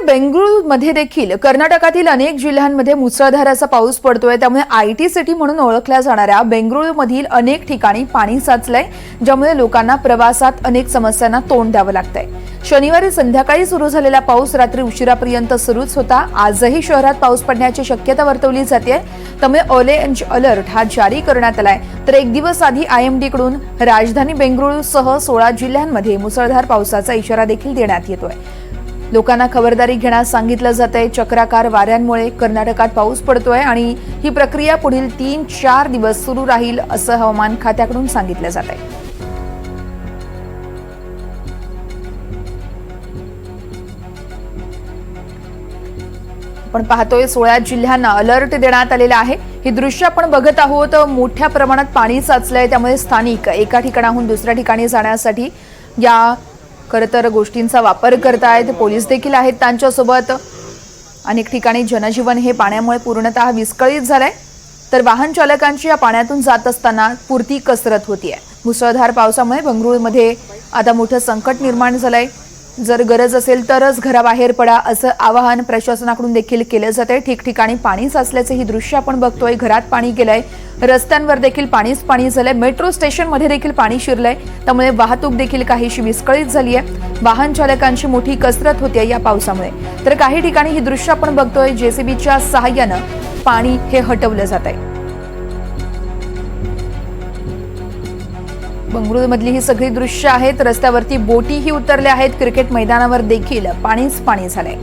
बेंगळुरूमध्ये देखील कर्नाटकातील अनेक जिल्ह्यांमध्ये मुसळधार असा पाऊस पडतोय। त्यामुळे आयटी सिटी म्हणून ओळखल्या जाणाऱ्या बेंगळुरूमधील अनेक ठिकाणी पाणी साचलंय, ज्यामुळे लोकांना प्रवासात अनेक समस्यांना तोंड द्यावं लागतंय। शनिवारी संध्याकाळी सुरू झालेला पाऊस रात्री उशिरापर्यंत सुरूच होता। आजही शहरात पाऊस पडण्याची शक्यता वर्तवली जाते, त्यामुळे ऑरेंज अलर्ट हा जारी करण्यात आलाय। तर एक दिवस आधी IMD कडून राजधानी बेंगळुरूसह 16 जिल्ह्यांमध्ये मुसळधार पावसाचा इशारा देखील देण्यात येतोय। लोकांना खबरदारी घेण्यास सांगितलं जातंय। चक्राकार वाऱ्यांमुळे कर्नाटकात पाऊस पडतोय आणि ही प्रक्रिया पुढील 3-4 दिवस सुरू राहील असं हवामान खात्याकडून सांगितलं जातंय। आपण पाहतोय 16 जिल्ह्यांना अलर्ट देण्यात आलेला आहे। ही दृश्य आपण बघत आहोत। मोठ्या प्रमाणात पाणी साचलंय, त्यामुळे स्थानिक एका ठिकाणाहून दुसऱ्या ठिकाणी जाण्यासाठी या खरतर गोष्टींचा वापर करतायत। पोलीस देखील आहेत त्यांच्यासोबत। अनेक ठिकाणी जनजीवन हे पाण्यामुळे पूर्णतः विस्कळीत झालंय, तर वाहन चालकांची या पाण्यातून जात असताना पुरती कसरत होतीये। मुसळधार पावसामुळे बेंगळुरूमध्ये आता मोठं संकट निर्माण झालंय। जर गरज असेल तरच घराबाहेर पडा असं आवाहन प्रशासनाकडून देखील केलं जातंय। ठिकठिकाणी पाणी साचल्याचे ही दृश्य आपण बघतोय। घरात पाणी गेलंय, रस्त्यांवर देखील पाणीच पाणी झालंय। मेट्रो स्टेशनमध्ये देखील पाणी शिरलंय, त्यामुळे वाहतूक देखील काहीशी विस्कळीत झाली आहे। वाहन चालकांची मोठी कसरत होते या पावसामुळे। तर काही ठिकाणी ही दृश्य आपण बघतोय, JCBच्या सहाय्यानं पाणी हे हटवलं जातंय। बेंगळुरूमधली ही सगळी दृश्य आहेत। रस्त्यावरती बोटीही उतरल्या आहेत। क्रिकेट मैदानावर देखील पाणीच पाणी झालंय।